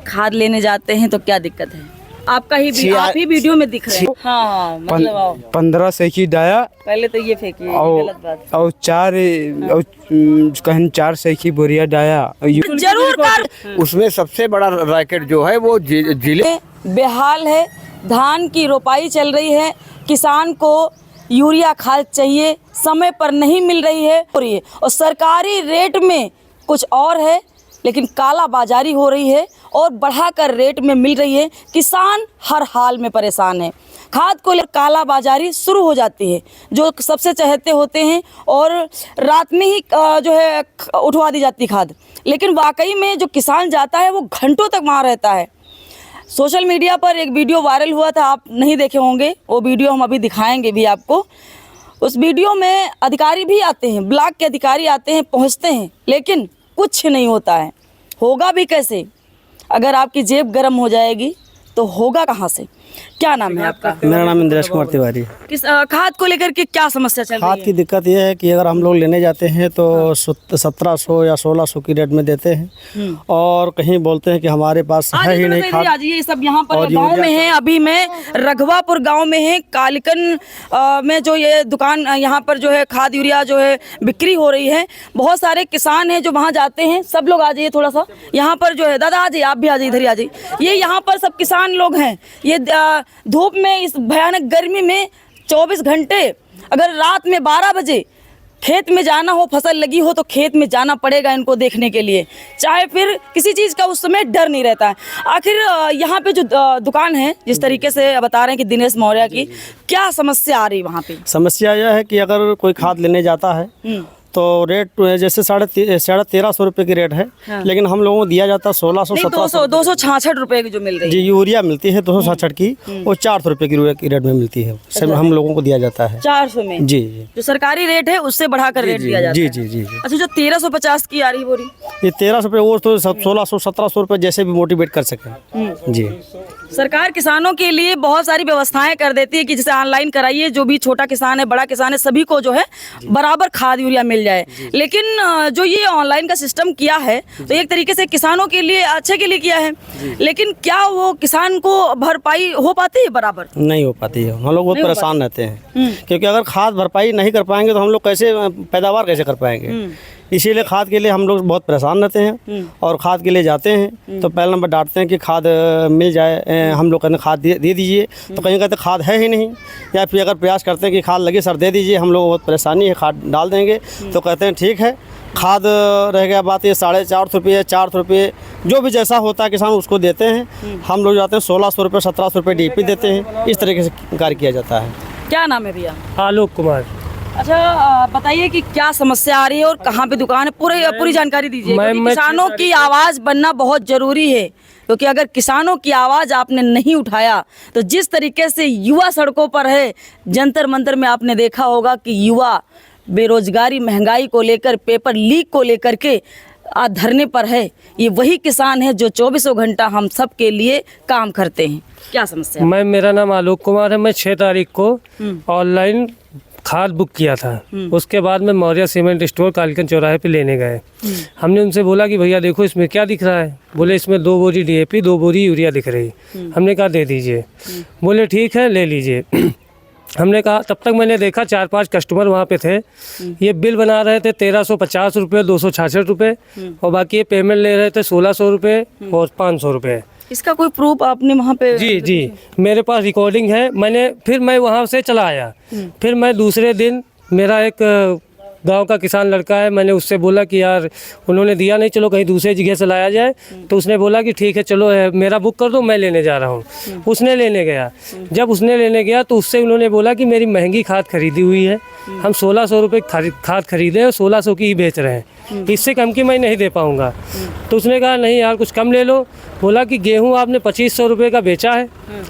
खाद लेने जाते हैं तो क्या दिक्कत है? आपका ही आप ही वीडियो में दिख रहे हैं। हाँ मतलब आओ 15 सैकी डाया पहले तो ये फेंकिए, गलत बात। और 4 सैकी बोरिया डाया। जरूर कर। उसमें सबसे बड़ा रैकेट जो है वो जिले बेहाल है। धान की रोपाई चल रही है, किसान को यूरिया खाद चाहिए, समय पर नहीं मिल रही है और सरकारी रेट में कुछ और है लेकिन काला बाजारी हो रही है और बढ़ाकर रेट में मिल रही है। किसान हर हाल में परेशान है। खाद को लेकर काला बाजारी शुरू हो जाती है, जो सबसे चहेते होते हैं और रात में ही जो है उठवा दी जाती खाद। लेकिन वाकई में जो किसान जाता है वो घंटों तक वहाँ रहता है। सोशल मीडिया पर एक वीडियो वायरल हुआ था, आप नहीं देखे होंगे, वो वीडियो हम अभी दिखाएंगे भी आपको। उस वीडियो में अधिकारी भी आते हैं, ब्लॉक के अधिकारी आते हैं, पहुँचते हैं, लेकिन कुछ नहीं होता है। होगा भी कैसे? अगर आपकी जेब गर्म हो जाएगी तो होगा कहाँ से? क्या नाम है आपका? मेरा नाम इंद्रेश कुमार तिवारी। किस खाद को लेकर के क्या समस्या चल रही है? खाद की दिक्कत ये है कि अगर हम लोग लेने जाते हैं तो 1700 या 1600 की रेट में देते हैं और कहीं बोलते हैं कि हमारे पास है ही नहीं खाद। आज ये सब यहाँ पर गांव में है। अभी मैं रघवापुर गांव में है, कालिकन में जो ये दुकान यहाँ पर जो है खाद यूरिया जो है बिक्री हो रही है। बहुत सारे किसान हैं जो वहाँ जाते हैं। सब लोग आ जाइए थोड़ा सा यहाँ पर जो है, दादा आ जाइए, आप भी आ जाइए, इधर ही आ जाइए। ये यहाँ पर सब किसान लोग हैं। ये धूप में, इस भयानक गर्मी में 24 घंटे, अगर रात में 12 बजे खेत में जाना हो, फसल लगी हो तो खेत में जाना पड़ेगा इनको देखने के लिए, चाहे फिर किसी चीज़ का उस समय डर नहीं रहता है। आखिर यहाँ पे जो दुकान है, जिस तरीके से बता रहे हैं कि दिनेश मौर्य की, क्या समस्या आ रही वहाँ पे? समस्या यह है कि अगर कोई खाद लेने जाता है तो रेट जैसे 1350 रुपये की रेट है। हाँ। लेकिन हम लोगों को दिया जाता है 1600 266 रुपये की जो मिल रही है जी, यूरिया मिलती है 266 की, वो 400 रुपये की रेट में मिलती है। सब हम लोगों को दिया जाता है 400 में। जी, जो सरकारी रेट है उससे बढ़ाकर रेट दिया जाता है। जी। अच्छा, जो 1350 की आ रही बोरी, ये 1300 रुपये, वो तो 1600-1700 रुपये जैसे भी मोटिवेट कर सकें। जी, सरकार किसानों के लिए बहुत सारी व्यवस्थाएं कर देती है कि जैसे ऑनलाइन कराइए, जो भी छोटा किसान है, बड़ा किसान है, सभी को जो है बराबर खाद यूरिया मिल जाए। लेकिन जो ये ऑनलाइन का सिस्टम किया है तो एक तरीके से किसानों के लिए अच्छे के लिए किया है, लेकिन क्या वो किसान को भरपाई हो पाती है? बराबर नहीं हो पाती है। हम लोग बहुत परेशान रहते हैं क्योंकि अगर खाद भरपाई नहीं कर पाएंगे तो हम लोग कैसे पैदावार कैसे कर पाएंगे। इसीलिए खाद के लिए हम लोग बहुत परेशान रहते हैं और खाद के लिए जाते हैं तो पहले नंबर डांटते हैं कि खाद मिल जाए। हम लोग कहते हैं खाद दे दीजिए, तो कहीं कहते खाद है ही नहीं, या फिर अगर प्रयास करते हैं कि खाद लगी सर दे दीजिए, हम लोग बहुत परेशानी है, खाद डाल देंगे, तो कहते हैं ठीक है। खाद रह गया बात ये 450 रुपये, 400 रुपये, जो भी जैसा होता है किसान उसको देते हैं। हम लोग जाते हैं 1600 रुपये, 1700 रुपये DAP देते हैं। इस तरीके से कार्य किया जाता है। क्या नाम है भैया? आलोक कुमार। अच्छा, बताइए कि क्या समस्या आ रही है और कहाँ पे दुकान है, पूरी जानकारी दीजिए। किसानों की आवाज़ बनना बहुत ज़रूरी है, क्योंकि अगर किसानों की आवाज़ आपने नहीं उठाया तो जिस तरीके से युवा सड़कों पर है, जंतर मंतर में आपने देखा होगा कि युवा बेरोजगारी, महंगाई को लेकर, पेपर लीक को लेकर के धरने पर है। ये वही किसान है जो 24 घंटा हम सब के लिए काम करते हैं। क्या समस्या? मेरा नाम आलोक कुमार है। मैं 6 तारीख को ऑनलाइन खाद बुक किया था। उसके बाद में मौर्य सीमेंट स्टोर कालिकन चौराहे पे लेने गए। हमने उनसे बोला कि भैया देखो इसमें क्या दिख रहा है। बोले इसमें 2 बोरी DAP, 2 बोरी यूरिया दिख रही। हमने कहा दे दीजिए। बोले ठीक है ले लीजिए। हमने कहा, तब तक मैंने देखा 4-5 कस्टमर वहाँ पे थे। ये बिल बना रहे थे 1350 रुपये, 266 रुपये, और बाकी ये पेमेंट ले रहे थे 1600 रुपये और 500 रुपये। इसका कोई प्रूफ आपने वहाँ पे? जी, मेरे पास रिकॉर्डिंग है। फिर मैं वहाँ से चला आया। फिर मैं दूसरे दिन, मेरा एक गांव का किसान लड़का है, मैंने उससे बोला कि यार उन्होंने दिया नहीं, चलो कहीं दूसरी जगह से लाया जाए। तो उसने बोला कि ठीक है चलो मेरा बुक कर दो, मैं लेने जा रहा हूँ। उसने लेने गया। जब उसने लेने गया तो उससे उन्होंने बोला कि मेरी महंगी खाद खरीदी हुई है, हम 1600 रुपये खाद खरीदे और 1600 की ही बेच रहे हैं, इससे कम की मैं नहीं दे पाऊँगा। तो उसने कहा नहीं यार कुछ कम ले लो। बोला कि गेहूँ आपने 2500 रुपये का बेचा है,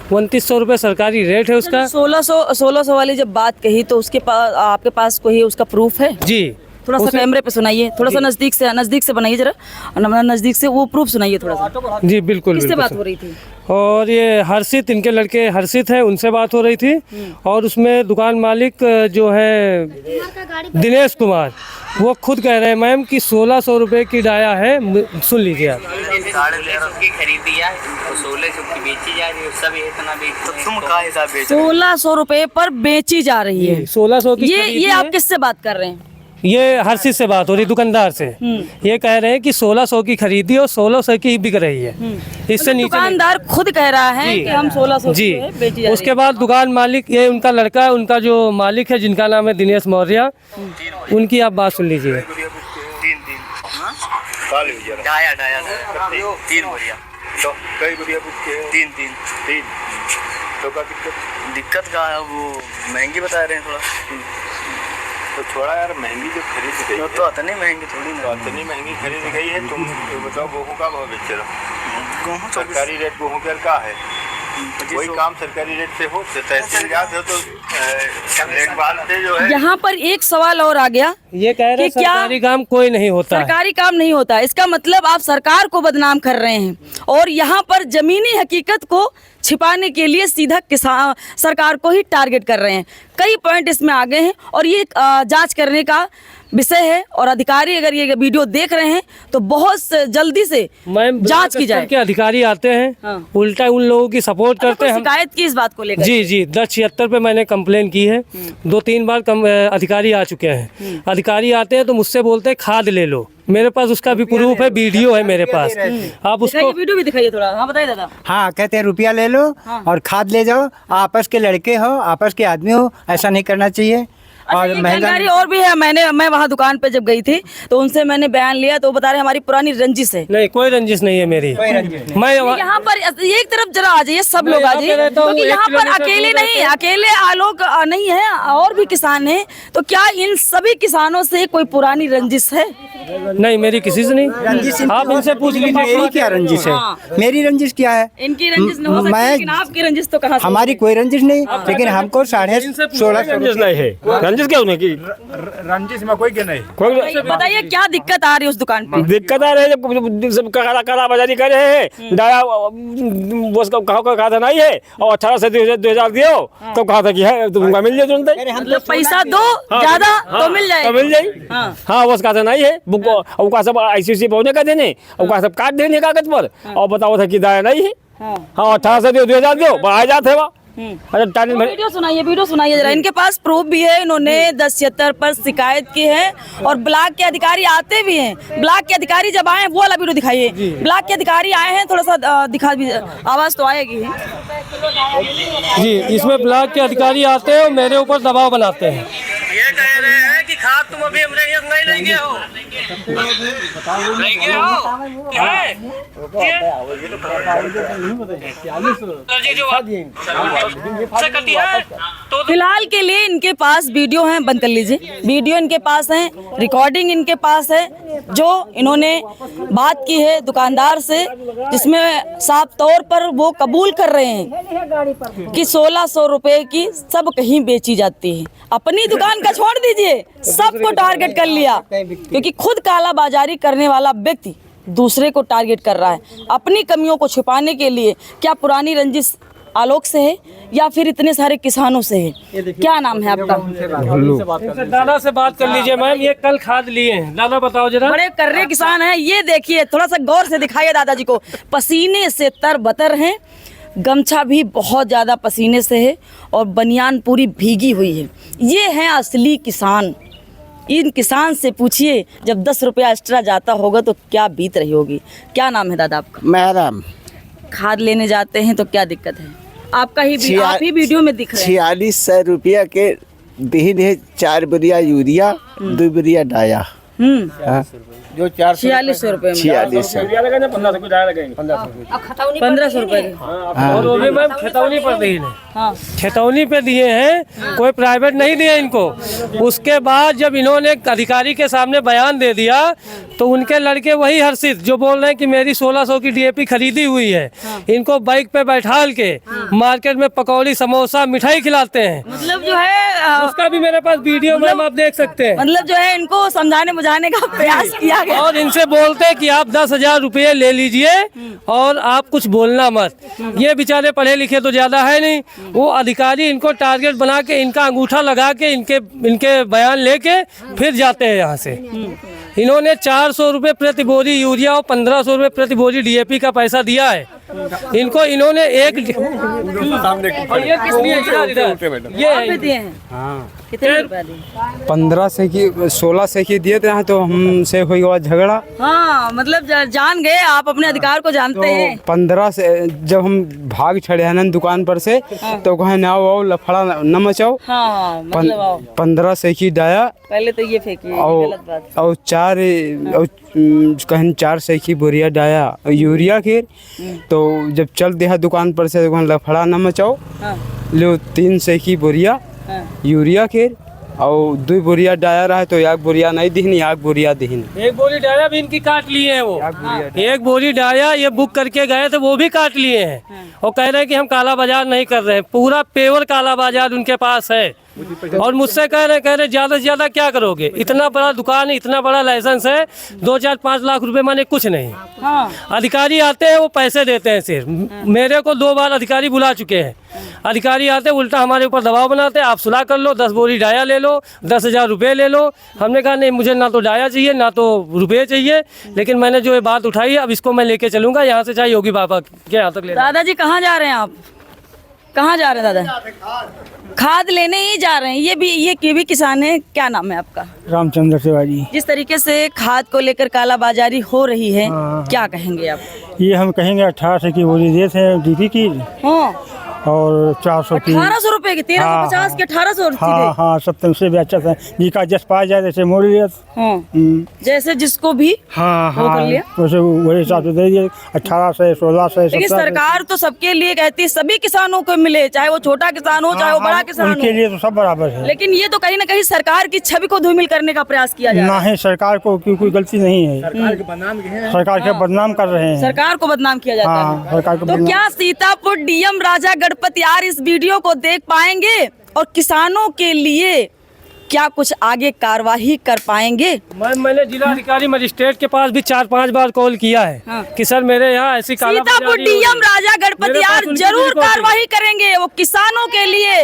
2900 रुपये सरकारी रेट है उसका। 1600 वाली जब बात कही तो उसके पास, आपके पास कोई उसका प्रूफ है? जी, थोड़ा सा कैमरे पे सुनाइए, थोड़ा सा नजदीक से बनाइए जरा, नजदीक से वो प्रूफ सुनाइए थोड़ा सा। जी बिल्कुल। किससे बिल्कुल बात हो रही थी? और ये हर्षित, इनके लड़के हर्षित हैं, उनसे बात हो रही थी। और उसमें दुकान मालिक जो है दिनेश कुमार, वो खुद कह रहे हैं मैम कि 1600 रुपये की डाया है। सुन लीजिए आप। 1350 की खरीदी है, 1600 की बेची जा रही है, सब इतना बेच तो तुम कहाँ हिसाब बेच 1600 रुपए पर बेची जा रही है। 1600 की ये आप किससे बात कर रहे हैं? ये हर्षित से बात हो रही, दुकानदार से। ये कह रहे हैं कि 1600 की खरीदी और 1600 की बिक रही है। इससे नीचे दुकानदार खुद कह रहा है कि हम 1600 जी। की बेची जा उसके बाद दुकान मालिक, ये उनका लड़का है, उनका जो मालिक है जिनका नाम है दिनेश मौर्य, उनकी आप बात सुन लीजिए। डाया 3 बोरिया तो कई बोरिया तीन तो का दिक्कत का है, वो महंगी बता रहे हैं थोड़ा। तो थोड़ा यार महंगी जो खरीद गई तो इतनी महंगी थोड़ी ना, इतनी महंगी खरीद गई है। तुम बताओ गेहूँ का भाव बेच रहे हो? गेहूँ सरकारी रेट गेहूँ का क्या है? कोई काम सरकारी रेट से हो, तहसील जाते हो तो देखभाल से जो है। यहाँ पर एक सवाल और आ गया, ये कह रहे हैं कि क्या सरकारी काम कोई नहीं होता है। सरकारी काम नहीं होता, इसका मतलब आप सरकार को बदनाम कर रहे हैं और यहाँ पर जमीनी हकीकत को छिपाने के लिए सीधा किसान सरकार को ही टारगेट कर रहे हैं। कई पॉइंट इसमें आ गए हैं और ये जांच करने का विषय है और अधिकारी अगर ये वीडियो देख रहे हैं तो बहुत जल्दी से जांच की जाए। के अधिकारी आते हैं, हाँ। उल्टा उन लोगों की सपोर्ट करते हैं। शिकायत की इस बात को लेकर? जी 1076 पे मैंने कंप्लेन की है। 2-3 बार अधिकारी आ चुके हैं। अधिकारी आते हैं तो मुझसे बोलते हैं खाद ले लो। मेरे पास उसका भी प्रूफ है, वीडियो है मेरे पास। आप उसको वीडियो भी दिखाइए थोड़ा। हाँ बताइए दादा। हाँ, कहते हैं रुपया ले लो और खाद ले जाओ। आपस के लड़के हो, आपस के आदमी हो, ऐसा नहीं करना चाहिए। और जानकारी और भी है। मैं वहाँ दुकान पे जब गई थी तो उनसे मैंने बयान लिया तो वो बता रहे हमारी पुरानी रंजिश है। नहीं, कोई रंजिश नहीं है मेरी। मैं यहाँ पर एक तरफ जरा आ जाइए, सब लोग आ जाइए, क्योंकि यहाँ पर अकेले नहीं, अकेले आलोक नहीं है, और भी किसान हैं। तो क्या इन सभी किसानों से कोई पुरानी रंजिश है? नहीं, मेरी किसी से नहीं। रंजिश आप इनसे पूछ लीजिए मेरी क्या रंजिश है? मेरी रंजिश क्या है? इनकी रंजिश न हो सकती, लेकिन आपकी रंजिश तो कहाँ से? हमारी कोई रंजिश नहीं, लेकिन हमको 1650 नहीं है। रंजिश क्या होने की? रंजिश में कोई के नहीं। बताइए क्या दिक्कत आ रही है उस दुकान पे? दिक्कत आ रही है, सब काला बाजारी कर रहे हैं। डाया वो कहा खाता नहीं है और 18 से 2000 दियो तो कहा था कि है तुमको मिल जाए तुरंत। मतलब पैसा दो ज्यादा तो मिल जाए, तो मिल जाए। हाँ, वो कहा था नहीं है, बुक सब ICC पहुंचने का देने, और सब काट देने कागज पर, और बताओ था कि दाया नहीं है। हाँ, 18 से 2000 दियो आ जाते वहाँ। वीडियो सुनाइए जरा। इनके पास प्रूफ भी है, इन्होंने 1076 पर शिकायत की है और ब्लॉक के अधिकारी आते भी हैं। ब्लॉक के अधिकारी जब आए वो वाला वीडियो दिखाइए। ब्लॉक के अधिकारी आए हैं, थोड़ा सा दिखा भी, आवाज तो आएगी जी। इसमें ब्लॉक के अधिकारी आते हैं और मेरे ऊपर दबाव बनाते हैं। ये कह रहे हैं कि खाद तुम अभी हमरे यहाँ नहीं लेंगे हो। फिलहाल के लिए इनके पास वीडियो हैं, बंद कर लीजिए। वीडियो इनके पास है, रिकॉर्डिंग इनके पास है, जो इन्होंने बात की है दुकानदार से, जिसमें साफ तौर पर वो कबूल कर रहे हैं कि 1600 रुपए की सब कहीं बेची जाती है। अपनी दुकान का छोड़ दीजिए, सबको टारगेट कर लिया, क्योंकि खुद काला बाजारी करने वाला व्यक्ति दूसरे को टारगेट कर रहा है अपनी कमियों को छुपाने के लिए। क्या पुरानी रंजिश आलोक से है या फिर इतने सारे किसानों से है? क्या नाम है आपका? दादा से बात कर लीजिए मैम, ये कल खाद लिए हैं। दादा बताओ जरा। बड़े कर्रे किसान हैं, ये देखिए, थोड़ा सा गौर से दिखाइए दादाजी को। पसीने से तरबतर हैं, गमछा भी बहुत ज़्यादा पसीने से है और बनियान पूरी भीगी हुई है। ये हैं असली किसान। इन किसान से पूछिए जब 10 रुपया एक्स्ट्रा जाता होगा तो क्या बीत रही होगी। क्या नाम है दादा आपका? मैडम खाद लेने जाते हैं तो क्या दिक्कत है? आपका ही आप ही वीडियो में दिख रहे हैं। 4600 रुपया के दीन है, 4 बोरिया यूरिया, 2 बोरिया डाया। हाँ, जो 400 4600 रुपये में 4600। 1500 रुपये और वो भी मैम खेतौनी पर दिए हैं, हाँ खेतौनी पे दिए हैं, कोई प्राइवेट नहीं दिए इनको। उसके बाद जब इन्होंने अधिकारी के सामने बयान दे दिया तो उनके लड़के वही हर्षित जो बोल रहे हैं कि मेरी 1600 की डीएपी खरीदी हुई है, इनको बाइक पे बैठाल के मार्केट में पकौड़ी समोसा मिठाई खिलाते हैं। मतलब जो है उसका भी मेरे पास वीडियो मैम आप देख सकते हैं। मतलब जो है इनको समझाने बुझाने का प्रयास किया गया। और इनसे बोलते हैं कि आप 10,000 रुपये ले लीजिए और आप कुछ बोलना मत। ये बेचारे पढ़े लिखे तो ज्यादा है नहीं, वो अधिकारी इनको टारगेट बना के इनका अंगूठा लगा के इनके बयान लेके फिर जाते हैं यहाँ से। इन्होंने 400 रुपये प्रति बोरी यूरिया और 1500 रुपये प्रति बोरी डीएपी का पैसा दिया है इनको। इन्होंने एक और ये किस लिए ये आप भी दिए हैं? कितने रुपए दिए? 15 से की 16 से की दिए थे, तो हमसे हुई हुआ झगड़ा। हाँ मतलब जान गए आप अपने अधिकार को जानते हैं। 15 से जब हम भाग चढ़े हैं दुकान पर से, तो कहे ना आओ लफड़ा न मचाओ। हाँ मतलब आओ। 15 से की डाया पहले तो ये फेंकी गलत और बात। 4 से की बोरिया डाया यूरिया के। तो जब चल दिया दुकान पर से, तो लफड़ा न मचाओ। हाँ लो 3 से की बोरिया यूरिया के और 2 बोरिया डाया रहा, तो 1 बोरिया नहीं दिहनी, 1 बोरिया दिहनी। 1 बोरी डाया भी इनकी काट लिए हैं वो। 1 बोरी डाया ये बुक करके गए थे, वो भी काट लिए हैं और कह रहे हैं कि हम काला बाजार नहीं कर रहे हैं। पूरा पेवर काला बाजार उनके पास है। और मुझसे कह रहे ज्यादा से ज्यादा क्या करोगे, इतना बड़ा दुकान है, इतना बड़ा लाइसेंस है, 2-4-5 लाख रुपए माने कुछ नहीं। हाँ अधिकारी आते हैं वो पैसे देते हैं सिर्फ। मेरे को 2 बार अधिकारी बुला चुके हैं। अधिकारी आते उल्टा हमारे ऊपर दबाव बनाते, आप सुलह कर लो, 10 बोरी डाया ले लो, 10,000 रुपये ले लो। हमने कहा नहीं, मुझे ना तो डाया चाहिए ना तो रुपये चाहिए। लेकिन मैंने जो ये बात उठाई है, अब इसको मैं लेके चलूंगा यहाँ से, चाहे योगी बाबा के यहाँ तक ले। दादाजी कहाँ जा रहे हैं आप? कहाँ जा रहे हैं दादा? खाद लेने ही जा रहे हैं। ये भी किसान है। क्या नाम है आपका? रामचंद्र तिवारी। जिस तरीके से खाद को लेकर कालाबाजारी हो रही है, क्या कहेंगे आप? ये हम कहेंगे 1800 की बोरी देते हैं डीपी की, हाँ और 400 की। 1800 रुपए की 1350 के 1800 हाँ हाँ, सब तुमसे भी अच्छा था जी का जस पा जाए जैसे मोड़ लिया। जैसे जिसको भी हाँ वो कर लिया। वैसे वही हिसाब से दे दिए 1800 1600। लेकिन सरकार तो सबके लिए कहती है सभी किसानों को मिले, चाहे वो छोटा किसान हो चाहे वो बड़ा किसान उनके हो। लिए तो सब बराबर है। लेकिन ये तो कहीं ना कहीं सरकार की छवि को धूमिल करने का प्रयास किया जा रहा है। ना है सरकार को कोई गलती नहीं है। सरकार के बदनाम कर रहे हैं। सरकार को बदनाम किया जाता हाँ, है। सरकार को तो क्या सीतापुर डीएम राजा गणपत यार इस वीडियो को देख पाएंगे और किसानों के लिए क्या कुछ आगे कार्रवाई कर पाएंगे? मैंने जिला अधिकारी मजिस्ट्रेट के पास भी 4-5 बार कॉल किया है कि सर मेरे यहाँ ऐसी सीतापुर डीएम राजा गणपत यार जरूर कार्रवाई करेंगे, वो किसानों के लिए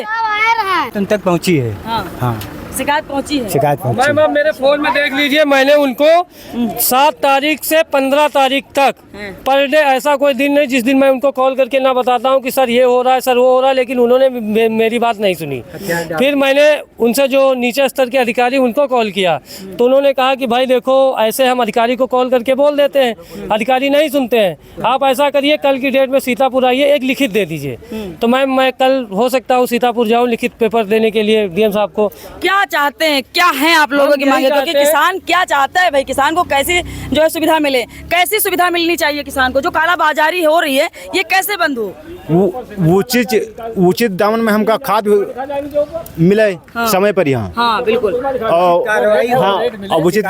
तक पहुँची है। हाँ शिकायत पहुंची है। शिकायत पहुँची। मैम आप मेरे फोन में देख लीजिए, मैंने उनको 7 तारीख से 15 तारीख तक पर डे ऐसा कोई दिन नहीं जिस दिन मैं उनको कॉल करके ना बताता हूं कि सर ये हो रहा है, सर वो हो रहा है। लेकिन उन्होंने मेरी बात नहीं सुनी। फिर मैंने उनसे जो नीचे स्तर के अधिकारी उनको कॉल किया तो उन्होंने कहा कि भाई देखो ऐसे हम अधिकारी को कॉल करके बोल देते हैं, अधिकारी नहीं सुनते हैं। आप ऐसा करिए कल की डेट में सीतापुर आइए, एक लिखित दे दीजिए। तो मैं कल हो सकता हूँ सीतापुर जाऊँ लिखित पेपर देने के लिए डीएम साहब को। क्या चाहते हैं, क्या है आप लोगों की मांगे? क्योंकि किसान क्या चाहता है भाई, किसान को कैसी जो है सुविधा मिले, कैसी सुविधा मिलनी चाहिए किसान को? जो कालाबाजारी हो रही है ये कैसे बंद हो? उचित दामन में हमका खाद मिले समय पर यहाँ। हाँ बिल्कुल। और उचित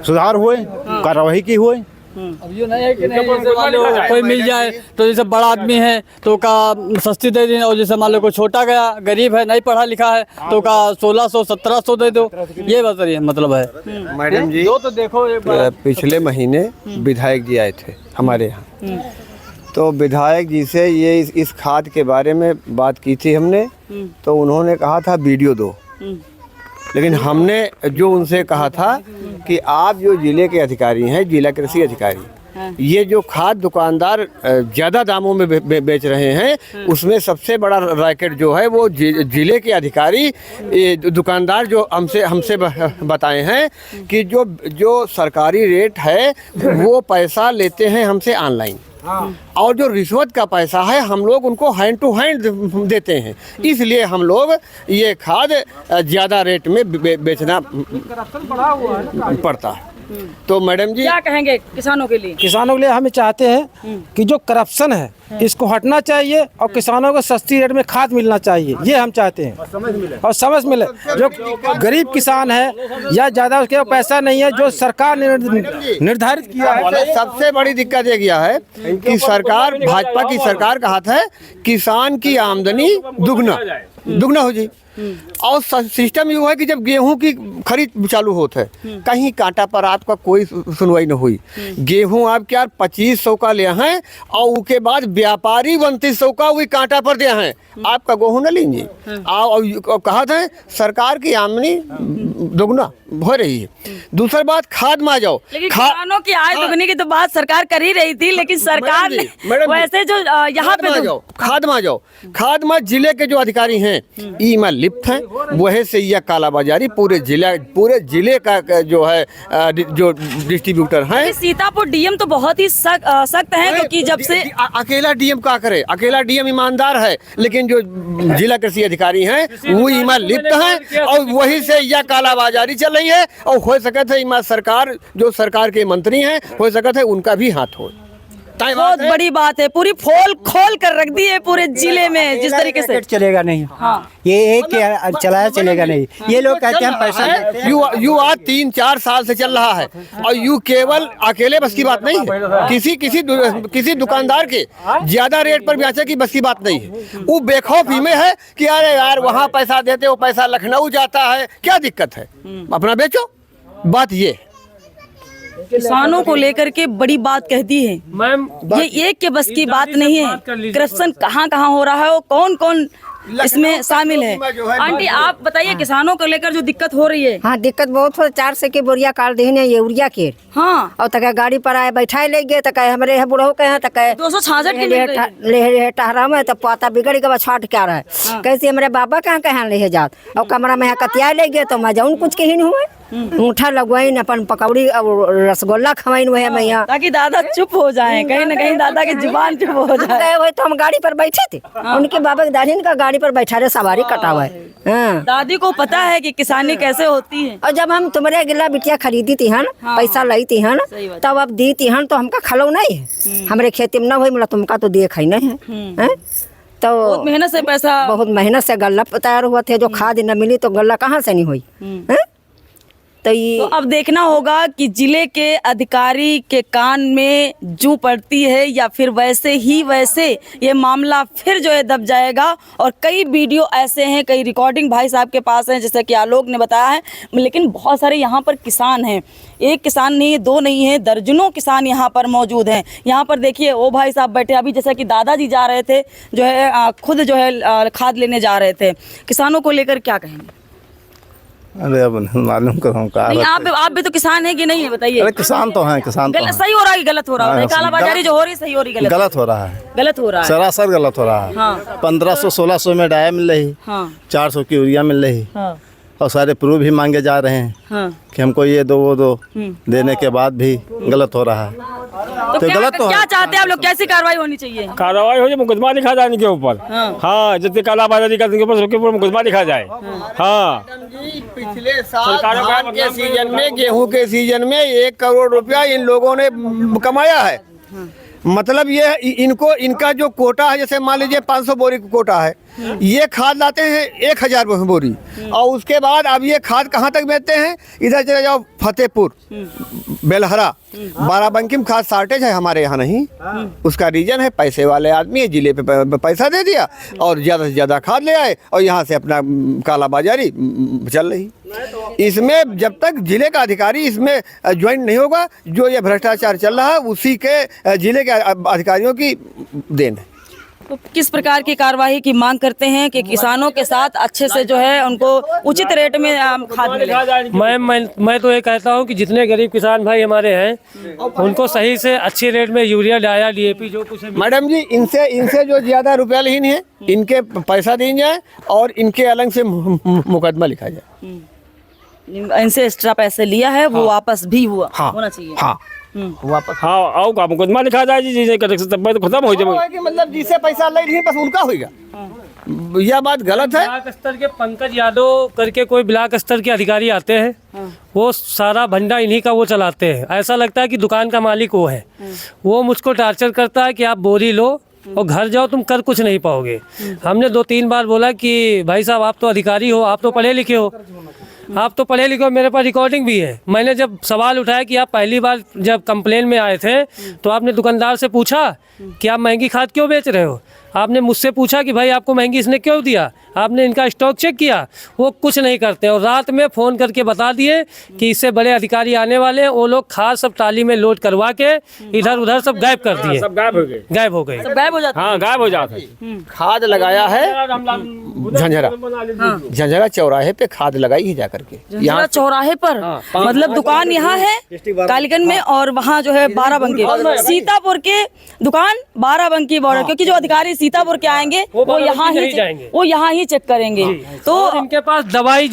सुधार हुए, कार्रवाई की हुए। अब ये नहीं है कि नहीं, जैसे मान लो कोई मिल जाए तो जैसे बड़ा आदमी है तो का सस्ती दे दें, और जैसे मान लो कोई छोटा गया गरीब है नहीं पढ़ा लिखा है तो का 1600-1700 दे दो। ये बताइए मतलब है। मैडम जी तो देखो पिछले महीने विधायक जी आए थे हमारे यहाँ, तो विधायक जी से ये इस खाद के बारे में बात की थी हमने। तो उन्होंने कहा था वीडियो दो, लेकिन हमने जो उनसे कहा था कि आप जो जिले के अधिकारी हैं, जिला कृषि अधिकारी, ये जो खाद दुकानदार ज़्यादा दामों में बेच रहे हैं, उसमें सबसे बड़ा रैकेट जो है वो जिले के अधिकारी दुकानदार जो हमसे बताए हैं कि जो सरकारी रेट है वो पैसा लेते हैं हमसे ऑनलाइन। और जो रिश्वत का पैसा है हम लोग उनको हैंड टू हैंड देते हैं, इसलिए हम लोग ये खाद ज़्यादा रेट में बेचना पड़ता है। तो मैडम जी क्या कहेंगे किसानों के लिए? किसानों के लिए हम चाहते हैं कि जो करप्शन है इसको हटना चाहिए और किसानों को सस्ती रेट में खाद मिलना चाहिए, ये हम चाहते हैं। और समझ मिले जो गरीब किसान है या ज़्यादा उसके पास पैसा नहीं है, जो सरकार ने निर्धारित किया है। सबसे बड़ी दिक्कत ये किया है कि सरकार, भाजपा की सरकार का हाथ है किसान की आमदनी दुगना हो जाए। और सिस्टम ये है कि जब गेहूं की खरीद चालू होता है कहीं कांटा पर आपका कोई सुनवाई न हुई, गेहूं आप क्या 2500 का ले हैं और उसके बाद व्यापारी 3200 का वही कांटा पर दे हैं, आपका गेहूं न लेंगे। और कहा था सरकार की आमदनी दोगुना हो रही है। दूसरी बात खाद में आ जाओ, लेकिन किसानों की आय दोगुनी की तो बात सरकार कर ही रही थी, लेकिन सरकार ने वैसे जो यहाँ पे खाद में आ जाओ, खाद में जिले के जो अधिकारी हैं ई में लिप्त हैं, वही से यह कालाबाजारी पूरे जिले का जो है जो डिस्ट्रीब्यूटर हैं। सीतापुर डीएम तो बहुत ही सख्त है, क्योंकि जब से अकेला डीएम क्या करे, अकेला डीएम ईमानदार है, लेकिन जो जिला कृषि अधिकारी हैं वो ईमा लिप्त हैं और वही से यह कालाबाजारी चल रही है। और हो सकता है ईमा सरकार, जो सरकार के मंत्री हैं, हो सकता है उनका भी हाथ हो। बहुत बड़ी बात है, पूरी पोल खोल कर रख दी है पूरे जिले में, जिस तरीके से चलेगा नहीं। ये एक चलाया चलेगा नहीं। ये लोग कहते हैं पैसा यू आज 3-4 साल से चल रहा है और यू केवल अकेले बस की बात नहीं है, किसी दुकानदार के ज्यादा रेट पर बेचे की बस की बात नहीं है। वो बेखौफी में है कि अरे यार वहाँ पैसा देते, वो पैसा लखनऊ जाता है, क्या दिक्कत है, अपना बेचो। बात ये किसानों को लेकर के बड़ी बात कहती है मैम, ये एक के बस की बात नहीं है। करप्शन कहाँ कहाँ हो रहा है और कौन कौन इसमें शामिल है। आंटी आप बताइए किसानों को लेकर जो दिक्कत हो रही है। हाँ दिक्कत बहुत हो, 400 के बोरिया काट देने यूरिया के। हाँ और तक गाड़ी पर आए बैठाए ले गए, तक हमारे बुढ़ो के हैं, तक 266 ले टहरा में, तब पता बिगड़ के छाट क्या रहा है। कैसे हमारे बाबा कहाँ ले जात और कमरा में कतिया ले गए, तो मैं जाऊँ कुछ कहीं नहीं हुए। ऊँठा लगवाइन, अपन पकौड़ी और रसगुल्ला खवाइन वही मैं यहाँ, ताकि दादा चुप हो जाएं, कहीं न कहीं दादा की जुबान चुप हो जाए। गए हुए तो हम गाड़ी पर बैठे थे, उनके बाबा के दादी का गाड़ी पर बैठा रहे, सवारी कटा हुआ है। दादी को पता है कि किसानी कैसे होती है। और जब हम तुम्हारे गिला बिटिया खरीदी थी हन, पैसा लाई थी हन, तब अब दी थी हन, तो हमका खलो नहीं है, हमारे खेती में न हुई, मतलब तुमका तो देख ही नहीं है। तो बहुत मेहनत से पैसा, बहुत मेहनत से गल्ला तैयार हुआ थे, जो खाद न मिली तो गल्ला कहाँ से नहीं हुई। तो अब देखना होगा कि जिले के अधिकारी के कान में जूं पड़ती है या फिर वैसे ये मामला फिर जो है दब जाएगा। और कई वीडियो ऐसे हैं, कई रिकॉर्डिंग भाई साहब के पास हैं, जैसे कि आलोक ने बताया है, लेकिन बहुत सारे यहाँ पर किसान हैं। एक किसान नहीं है, दो नहीं है, दर्जनों किसान यहाँ पर मौजूद हैं। यहाँ पर देखिए वो भाई साहब बैठे, अभी जैसा कि दादाजी जा रहे थे, जो है खुद जो है खाद लेने जा रहे थे। किसानों को लेकर क्या कहेंगे? अरे अब मालूम करो नहीं, आप भी तो किसान है कि नहीं है, बताइए। अरे किसान तो हैं, किसान तो सही हो रहा है कि गलत हो रहा है? कालाबाजारी जो हो रही है सही हो रही है? गलत हो रहा है, गलत हो रहा है, सरासर गलत हो रहा है। 1500-1600 में डाया मिल रही, 400 की यूरिया मिल रही, और सारे प्रूफ भी मांगे जा रहे हैं कि हमको ये दो वो दो, देने के बाद भी गलत हो रहा है। तो क्या चाहते हैं आप लोग, कैसी कार्रवाई होनी चाहिए? कार्रवाई हो जाए, मुकदमा लिखा जाए इनके ऊपर। हाँ जितने कालाबाजारी करते उनके ऊपर मुकदमा लिखा जाए। हाँ पिछले साल धान के सीजन में, गेहूं के सीजन में 1 करोड़ रुपया इन लोगों ने कमाया है। मतलब ये इनका जो कोटा है, जैसे मान लीजिए 500 बोरी का कोटा है, ये खाद लाते हैं 1000 बोरी, और उसके बाद अब ये खाद कहाँ तक बेचते हैं? इधर चले जाओ फतेहपुर, बेलहरा, बाराबंकी में खाद शॉर्टेज है, हमारे यहाँ नहीं। उसका रीजन है पैसे वाले आदमी है, जिले पे पैसा दे दिया और ज़्यादा से ज़्यादा खाद ले आए और यहाँ से अपना कालाबाजारी चल रही। इसमें जब तक जिले का अधिकारी इसमें ज्वाइन नहीं होगा, जो ये भ्रष्टाचार चल रहा है उसी के जिले के अधिकारियों की देन है। तो किस प्रकार की कार्रवाई की मांग करते हैं कि किसानों के साथ अच्छे से जो है उनको उचित रेट में खाद मिले? मैं तो ये कहता हूँ कि जितने गरीब किसान भाई हमारे हैं उनको सही से अच्छे रेट में यूरिया डाया DAP जो कुछ है। मैडम जी इनसे जो ज्यादा रुपया लेनी है, इनके पैसा दी जाए और इनके अलग से मुकदमा लिखा जाए। इनसे एक्स्ट्रा पैसे लिया है वो वापस भी होना चाहिए। हाँ वापस हाँ आओ का मुकदमा लिखा जाए जी जी तब तो खत्म हो जाए कि मतलब जिसे पैसा ले रही बस उनका होगा, यह बात गलत है। ब्लॉक स्तर के पंकज यादव करके कोई ब्लॉक स्तर के अधिकारी आते हैं, वो सारा भंडा इन्हीं का वो चलाते हैं। ऐसा लगता है कि दुकान का मालिक वो है। वो मुझको टार्चर करता है कि आप बोरी लो और घर जाओ, तुम कर कुछ नहीं पाओगे। हमने 2-3 बार बोला कि भाई साहब आप तो अधिकारी हो, आप तो पढ़े लिखे हो, आप तो पढ़े लिखे हो, मेरे पास रिकॉर्डिंग भी है। मैंने जब सवाल उठाया कि आप पहली बार जब कंप्लेन में आए थे तो आपने दुकानदार से पूछा कि आप महंगी खाद क्यों बेच रहे हो, आपने मुझसे पूछा कि भाई आपको महंगी इसने क्यों दिया, आपने इनका स्टॉक चेक किया, वो कुछ नहीं करते। और रात में फ़ोन करके बता दिए कि इससे बड़े अधिकारी आने वाले हैं, वो लोग खाद सब टाली में लोड करवा के इधर उधर सब गायब कर दिए। सब गायब हो गए, गायब हो गए, सब गायब हो जाते हैं। हाँ गायब हो जाते। खाद लगाया है झंझरा चौराहे पे खाद लगाई है जाकर के, यहाँ चौराहे पर मतलब दुकान यहाँ है कालीगंज में, और वहाँ जो है बाराबंकी सीतापुर के दुकान बाराबंकी बॉर्डर, क्योंकि जो अधिकारी सीतापुर के आएंगे वो यहाँ ही चेक करेंगे। तो इनके पास दवाई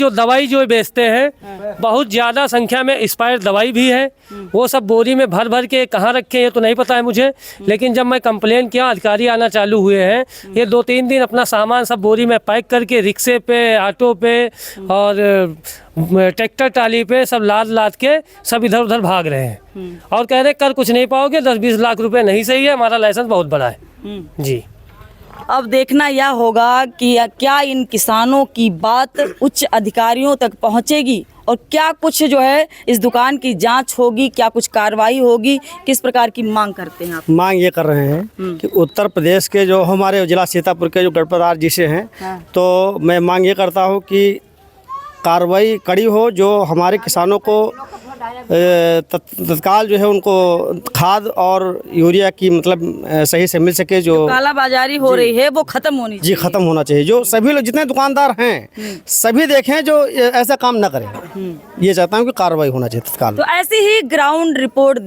जो बेचते हैं, बहुत ज्यादा संख्या में एक्सपायर दवाई भी है। वो सब बोरी में भर भर के कहाँ रखे हैं तो नहीं पता है मुझे, लेकिन जब मैं कंप्लेन किया अधिकारी आना चालू हुए हैं, ये 2-3 दिन अपना सामान सब बोरी में पैक करके रिक्शे पे, ऑटो पे और ट्रैक्टर टाली पे सब लाद के सब इधर उधर भाग रहे हैं और कह रहे कर कुछ नहीं पाओगे, 10-20 लाख रुपए नहीं सही है, हमारा लाइसेंस बहुत बड़ा है जी। अब देखना यह होगा कि क्या इन किसानों की बात उच्च अधिकारियों तक पहुंचेगी और क्या कुछ जो है इस दुकान की जांच होगी, क्या कुछ कार्रवाई होगी, किस प्रकार की मांग करते हैं आप? मांग ये कर रहे हैं कि उत्तर प्रदेश के जो हमारे जिला सीतापुर के जो गढ़पतदार जी से हैं, तो मैं मांग ये करता हूँ कि कार्रवाई कड़ी हो, जो हमारे किसानों को तत्काल जो है उनको खाद और यूरिया की मतलब सही से मिल सके। जो कालाबाजारी हो रही है वो खत्म होनी चाहिए। जी खत्म होना चाहिए। जो सभी लोग जितने दुकानदार हैं सभी देखें जो ऐसा काम ना करें। ये चाहता हूँ कि कार्रवाई होना चाहिए तत्काल। तो ऐसी ही ग्राउंड रिपोर्ट